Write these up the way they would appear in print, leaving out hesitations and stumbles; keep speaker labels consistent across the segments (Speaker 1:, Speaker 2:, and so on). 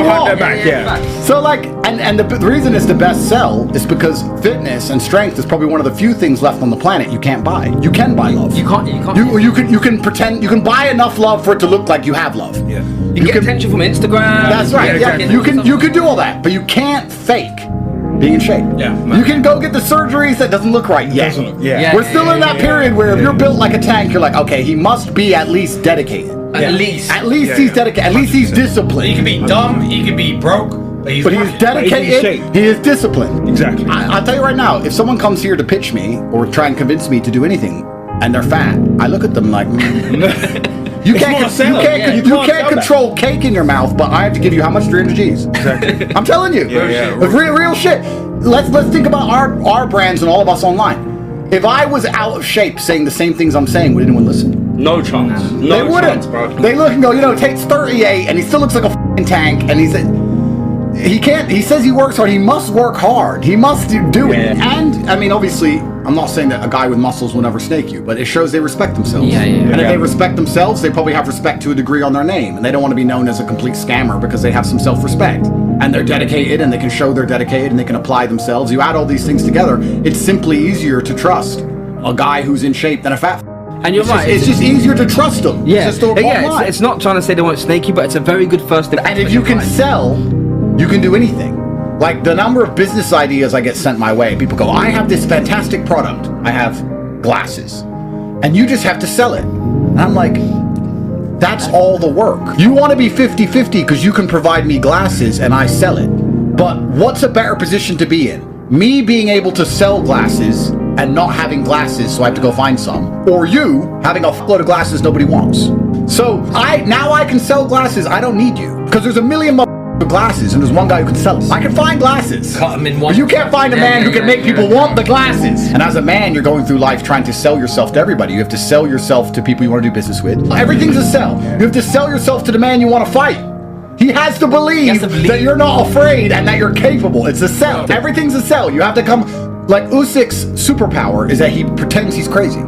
Speaker 1: long.
Speaker 2: their back,
Speaker 1: So like, and the reason it's the best sell is because fitness and strength is probably one of the few things left on the planet you can't buy. You can buy love.
Speaker 3: You can't.
Speaker 1: You can pretend. You can buy enough love for it to look like you have love.
Speaker 2: Yeah.
Speaker 3: You get attention from Instagram.
Speaker 1: That's right. Yeah. You can do all that, but you can't fake being in shape.
Speaker 2: Yeah.
Speaker 1: You can go get the surgeries that doesn't look right yet. We're still in that period where if you're built like a tank, you're like, okay, he must be at least dedicated.
Speaker 3: At least
Speaker 1: he's dedicated. At least he's disciplined.
Speaker 4: He can be dumb. He can be broke. But he's
Speaker 1: dedicated. He is disciplined.
Speaker 2: Exactly.
Speaker 1: I'll tell you right now, if someone comes here to pitch me or try and convince me to do anything, and they're fat, I look at them like, you can't control cake in your mouth, but I have to give you how much? 300 G's.
Speaker 2: Exactly.
Speaker 1: I'm telling you, real shit. Let's think about our brands and all of us online. If I was out of shape saying the same things I'm saying, would anyone listen?
Speaker 2: No chance.
Speaker 1: They wouldn't. Bro. They look and go, Tate's 38 and he still looks like a f***ing tank, and he can't. He says he works hard. He must work hard. He must do it. And I mean, obviously, I'm not saying that a guy with muscles will never snake you, but it shows they respect themselves. And if they respect themselves, they probably have respect to a degree on their name, and they don't want to be known as a complete scammer because they have some self-respect and they're dedicated and they can show they're dedicated and they can apply themselves. You add all these things together, it's simply easier to trust a guy who's in shape than a fat.
Speaker 3: And you're right.
Speaker 1: It's just easier to trust them.
Speaker 3: It's not trying to say they won't snake you, but it's a very good first step.
Speaker 1: And if you can sell, you can do anything. Like the number of business ideas I get sent my way, people go, I have this fantastic product. I have glasses. And you just have to sell it. And I'm like, that's all the work. You want to be 50-50 because you can provide me glasses and I sell it. But what's a better position to be in? Me being able to sell glasses and not having glasses, so I have to go find some, or you having a fuckload of glasses nobody wants. So now I can sell glasses. I don't need you because there's a million glasses and there's one guy who can sell them. I can find glasses.
Speaker 3: Cut them in one.
Speaker 1: But you can't find a man who can make people want the glasses. And as a man, you're going through life trying to sell yourself to everybody. You have to sell yourself to people you want to do business with. Everything's a sell. You have to sell yourself to the man you want to fight. He has to believe that you're not afraid and that you're capable. It's a sell. Everything's a sell. You have to come. Like Usyk's superpower is that he pretends he's crazy.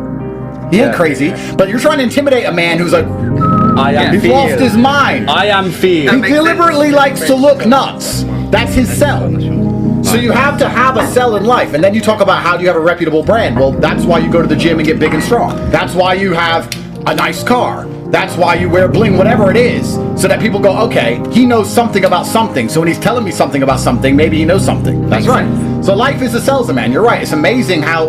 Speaker 1: He ain't crazy, but you're trying to intimidate a man who's like, he's lost his mind.
Speaker 2: I am fear.
Speaker 1: He deliberately likes to look nuts. That's his sell. So you have to have a sell in life. And then you talk about how do you have a reputable brand. Well, that's why you go to the gym and get big and strong. That's why you have a nice car. That's why you wear bling, whatever it is, so that people go, okay, he knows something about something. So when he's telling me something about something, maybe he knows something. That's right. So life is a salesman. You're right. It's amazing how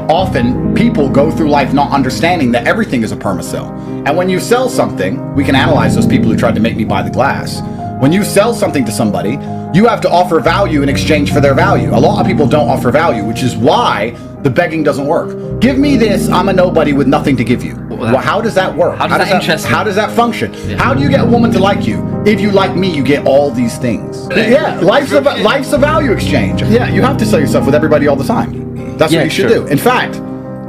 Speaker 1: often people go through life not understanding that everything is a perma-sell. And when you sell something, we can analyze those people who tried to make me buy the glass. When you sell something to somebody, you have to offer value in exchange for their value. A lot of people don't offer value, which is why the begging doesn't work. Give me this, I'm a nobody with nothing to give you. Well, how does that work?
Speaker 3: How does
Speaker 1: that function? Yeah. How do you get a woman to like you? If you like me, you get all these things. Yeah, life's a value exchange. Yeah, you have to sell yourself with everybody all the time. That's what you should do. In fact,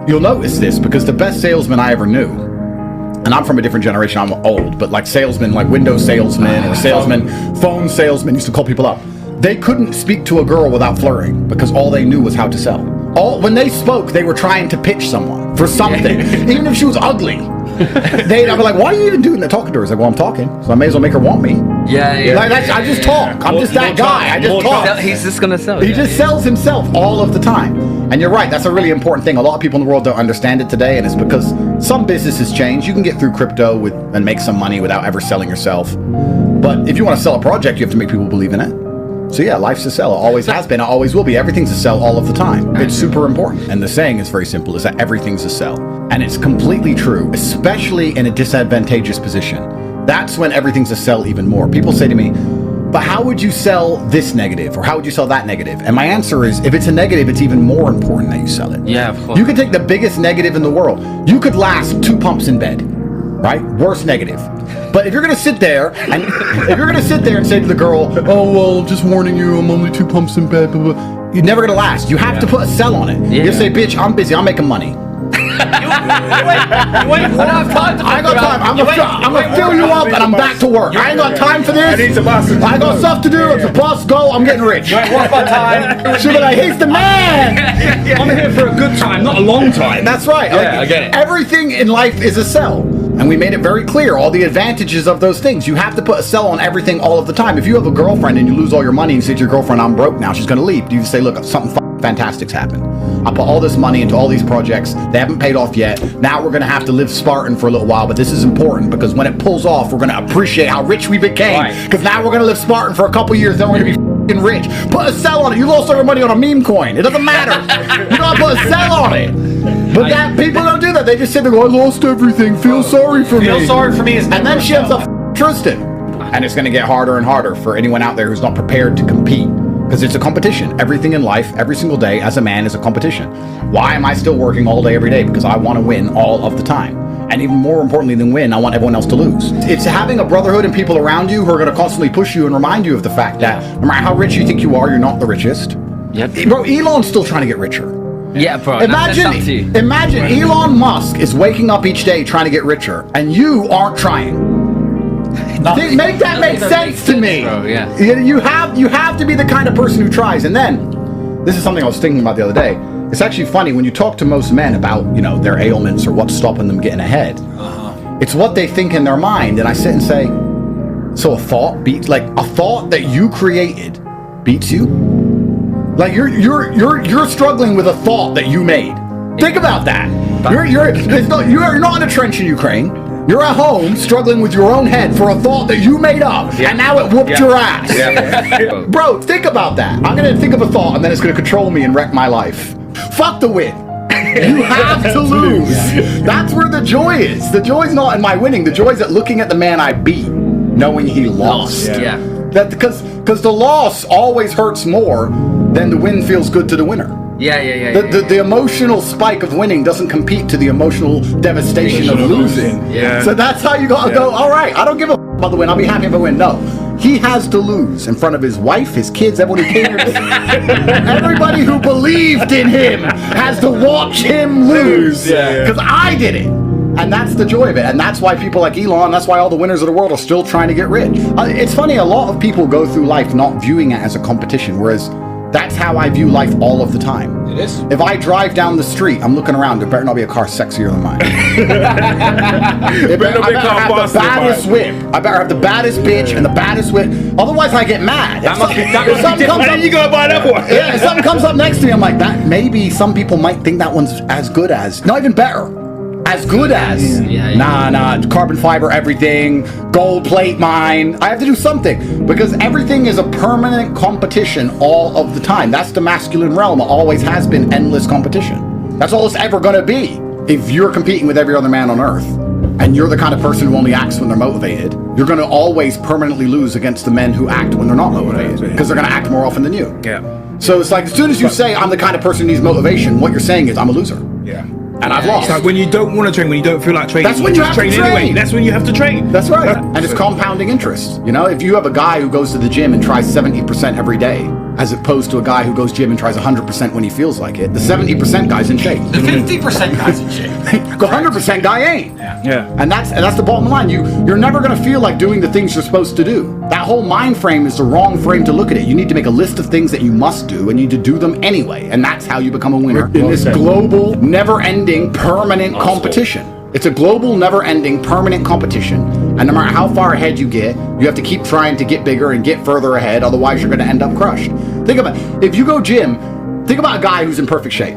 Speaker 1: you'll notice this because the best salesman I ever knew, and I'm from a different generation, I'm old, but like salesmen, like Windows salesmen or salesmen, phone salesmen used to call people up. They couldn't speak to a girl without flirting because all they knew was how to sell. When they spoke, they were trying to pitch someone for something, even if she was ugly. I'd be like, why are you even doing that? Talking to her? It's like, well, I'm talking, so I may as well make her want me. Like, I just talk. I'm just that guy. I just talk.
Speaker 3: He's just gonna sell.
Speaker 1: He just sells himself all of the time. And you're right. That's a really important thing. A lot of people in the world don't understand it today, and it's because some businesses change. You can get through crypto and make some money without ever selling yourself. But if you want to sell a project, you have to make people believe in it. So yeah, life's a sell. It always has been. It always will be. Everything's a sell all of the time. It's super important. And the saying is very simple, is that everything's a sell. And it's completely true, especially in a disadvantageous position. That's when everything's a sell even more. People say to me, but how would you sell this negative? Or how would you sell that negative? And my answer is, if it's a negative, it's even more important that you sell it.
Speaker 3: Yeah, of course.
Speaker 1: You could take the biggest negative in the world. You could last 2 pumps in bed, right? Worst negative. But if you're gonna sit there and say to the girl, oh well, just warning you, I'm only 2 pumps in bed, blah, blah, you're never gonna last. You have to put a sell on it. You say, bitch, I'm busy, I'm making money. I ain't got time. I'm gonna fill you up and I'm back to work. I ain't got time for this. I got stuff to do. It's a bus. Go. I'm getting rich.
Speaker 2: What's my time?
Speaker 1: She'll be like, he's the man.
Speaker 2: I'm here for a good time, not a long time.
Speaker 1: That's right.
Speaker 2: Yeah, I get it.
Speaker 1: Everything in life is a sell. And we made it very clear all the advantages of those things. You have to put a sell on everything all of the time. If you have a girlfriend and you lose all your money and you say to your girlfriend, I'm broke now, she's going to leave. You say, look, something fantastic's happened. I put all this money into all these projects. They haven't paid off yet. Now we're going to have to live Spartan for a little while, but this is important because when it pulls off, we're going to appreciate how rich we became. Because now we're going to live Spartan for a couple years, then we're going to be rich. Put a sell on it. You lost all your money on a meme coin. It doesn't matter. You gotta put a sell on it. But that people don't do that. They just sit there and go, I lost everything. Feel sorry for me.
Speaker 4: Feel sorry for me is
Speaker 1: and then she ends up Tristan. And it's gonna get harder and harder for anyone out there who's not prepared to compete. Because it's a competition. Everything in life, every single day as a man is a competition. Why am I still working all day, every day? Because I want to win all of the time. And even more importantly than win, I want everyone else to lose. It's having a brotherhood and people around you who are going to constantly push you and remind you of the fact that no matter how rich you think you are, you're not the richest.
Speaker 3: Yep.
Speaker 1: Bro, Elon's still trying to get richer.
Speaker 3: Yeah, bro.
Speaker 1: Imagine Elon Musk is waking up each day trying to get richer, and you aren't trying. Make that make sense to me.
Speaker 3: Bro, yeah.
Speaker 1: You have to be the kind of person who tries. And then, this is something I was thinking about the other day. It's actually funny when you talk to most men about, their ailments or what's stopping them getting ahead. It's what they think in their mind, and I sit and say, so a thought that you created beats you? Like you're struggling with a thought that you made. Think about that. You're not in a trench in Ukraine. You're at home struggling with your own head for a thought that you made up, and now it whooped your ass. Yeah. Bro, think about that. I'm gonna think of a thought, and then it's gonna control me and wreck my life. Fuck the win. You have to lose. That's where the joy is. The joy's not in my winning. The joy's at looking at the man I beat, knowing he lost.
Speaker 3: Yeah.
Speaker 1: That because the loss always hurts more than the win feels good to the winner. The emotional spike of winning doesn't compete to the emotional devastation of losing.
Speaker 3: Yeah.
Speaker 1: So that's how you gotta go, all right, I don't give a about the win, I'll be happy if I win. No. He has to lose in front of his wife, his kids, everyone who cares. Everybody who believed in him has to watch him lose. Because I did it. And that's the joy of it. And that's why people like Elon, that's why all the winners of the world are still trying to get rich. It's funny, a lot of people go through life not viewing it as a competition, whereas that's how I view life all of the time.
Speaker 4: It is.
Speaker 1: If I drive down the street, I'm looking around, there better not be a car sexier than mine. I better have the baddest whip. I better have the baddest bitch and the baddest whip. Otherwise I get mad.
Speaker 2: You gotta buy that one.
Speaker 1: Yeah, if something comes up next to me, I'm like, that maybe some people might think that one's as good as, not even better. As good as. Nah, carbon fiber everything, gold plate mine. I have to do something because everything is a permanent competition all of the time. That's the masculine realm. It always has been endless competition. That's all it's ever gonna be. If you're competing with every other man on earth and you're the kind of person who only acts when they're motivated, you're gonna always permanently lose against the men who act when they're not motivated because they're gonna act more often than you.
Speaker 2: Yeah.
Speaker 1: So it's like as soon as you say I'm the kind of person who needs motivation, what you're saying is I'm a loser.
Speaker 2: Yeah.
Speaker 1: And I've lost.
Speaker 2: It's like when you don't want to train, when you don't feel like training.
Speaker 1: That's when you have to train.
Speaker 2: Anyway. That's when you have to train.
Speaker 1: That's right. And it's compounding interest. If you have a guy who goes to the gym and tries 70% every day, as opposed to a guy who goes gym and tries 100% when he feels like it, the 70% guy's in shape.
Speaker 4: The 50% guy's in shape.
Speaker 1: The 100% guy ain't.
Speaker 2: Yeah.
Speaker 1: And that's the bottom line. You're never going to feel like doing the things you're supposed to do. That whole mind frame is the wrong frame to look at it. You need to make a list of things that you must do and you need to do them anyway. And that's how you become a winner in this global, never-ending, permanent competition. It's a global, never-ending, permanent competition. And no matter how far ahead you get, you have to keep trying to get bigger and get further ahead. Otherwise, you're going to end up crushed. Think about it. If you go gym, think about a guy who's in perfect shape.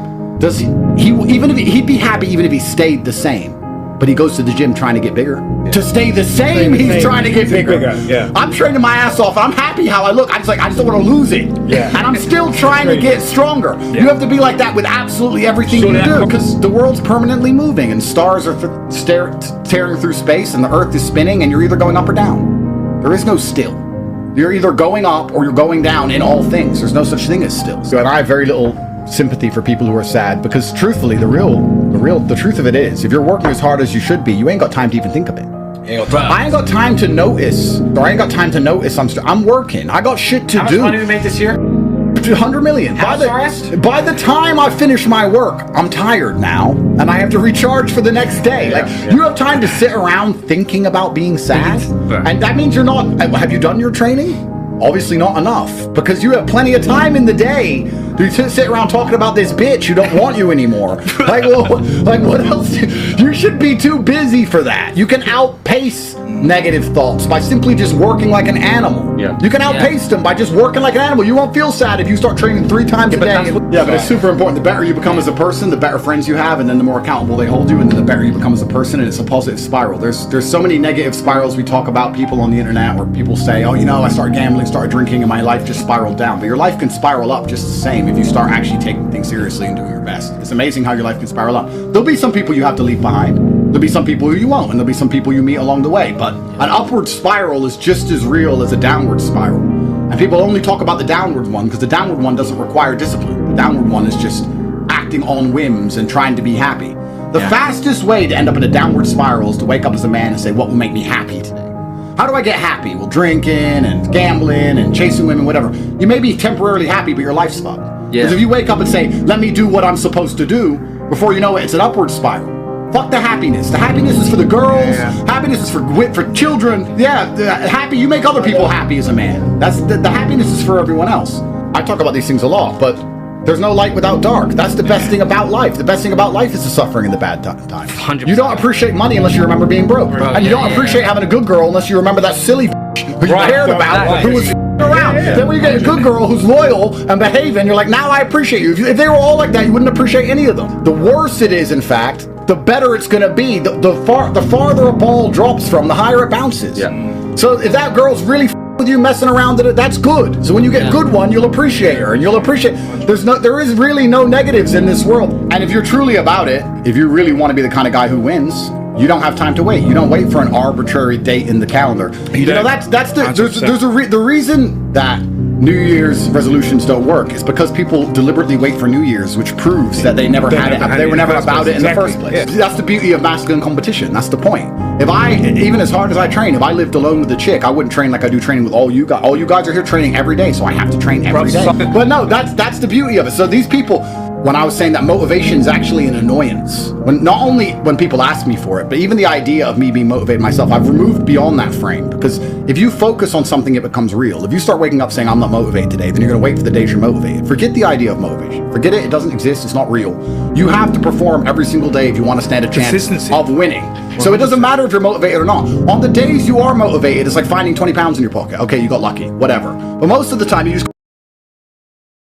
Speaker 1: He'd be happy even if he stayed the same. But he goes to the gym trying to get bigger. Yeah. To stay the same, he's trying to get bigger.
Speaker 2: Yeah.
Speaker 1: I'm training my ass off. I'm happy how I look. I just don't want to lose it. Yeah. And I'm still trying to get stronger. Yeah. You have to be like that with absolutely everything you do because the world's permanently moving and stars are tearing through space and the earth is spinning and you're either going up or down. There is no still. You're either going up or you're going down in all things. There's no such thing as still. So I have very little sympathy for people who are sad because truthfully the truth of it is if you're working as hard as you should be, you ain't got time to even think of it. I ain't got time to notice I'm working. I got shit to do.
Speaker 4: How much money did we make this year?
Speaker 1: 100 million. By the time I finish my work, I'm tired now and I have to recharge for the next day. You have time to sit around thinking about being sad, and that means you're not. Have you done your training? Obviously not enough, because you have plenty of time in the day to sit around talking about this bitch who don't want you anymore. Like, well, like what else? You should be too busy for that. You can outpace negative thoughts by simply just working like an animal.
Speaker 5: Yeah.
Speaker 1: You can outpace them by just working like an animal. You won't feel sad if you start training 3 times a day. But it's super important. The better you become as a person, the better friends you have, and then the more accountable they hold you, and then the better you become as a person, and it's a positive spiral. There's so many negative spirals we talk about, people on the internet, where people say, oh, you know, I started gambling, started drinking, and my life just spiraled down. But your life can spiral up just the same if you start actually taking things seriously and doing your best. It's amazing how your life can spiral up. There'll be some people you have to leave behind. There'll be some people who you won't, and there'll be some people you meet along the way. But an upward spiral is just as real as a downward spiral. And people only talk about the downward one because the downward one doesn't require discipline. The downward one is just acting on whims and trying to be happy. The fastest way to end up in a downward spiral is to wake up as a man and say, what will make me happy today? How do I get happy? Well, drinking and gambling and chasing women, whatever. You may be temporarily happy, but your life's fucked. Because if you wake up and say, let me do what I'm supposed to do, before you know it, it's an upward spiral. Fuck the happiness. The happiness is for the girls. Happiness is for children. Happy. You make other people happy as a man. That's the happiness is for everyone else. I talk about these things a lot, but there's no light without dark. That's the best thing about life. The best thing about life is the suffering and the bad times.
Speaker 3: 100%.
Speaker 1: You don't appreciate money unless you remember being broke. And you don't appreciate having a good girl unless you remember that silly who you cared about, who was around. Then when you get a good girl who's loyal and behaving, you're like, now I appreciate you. If they were all like that, you wouldn't appreciate any of them. The worse it is, in fact, the better it's going to be. The farther a ball drops from, the higher it bounces. So if that girl's really with you messing around, that's good. So when you get a good one, you'll appreciate her, and you'll appreciate. There is really no negatives in this world. And if you're truly about it, if you really want to be the kind of guy who wins, you don't have time to wait. You don't wait for an arbitrary date in the calendar. You know, the reason that New Year's resolutions don't work is because people deliberately wait for New Year's, which proves that they never had it. They were never about it in the first place. That's the beauty of masculine competition. That's the point. If I, even as hard as I train, if I lived alone with a chick, I wouldn't train like I do training with all you guys. All you guys are here training every day, so I have to train every day. But no, that's the beauty of it. So these people, when I was saying that motivation is actually an annoyance, not only when people ask me for it, but even the idea of me being motivated myself, I've removed beyond that frame. Because if you focus on something, it becomes real. If you start waking up saying, I'm not motivated today, then you're going to wait for the days you're motivated. Forget the idea of motivation. Forget it. It doesn't exist. It's not real. You have to perform every single day if you want to stand a chance of winning. So it doesn't matter if you're motivated or not. On the days you are motivated, it's like finding 20 pounds in your pocket. Okay, you got lucky. Whatever. But most of the time, you just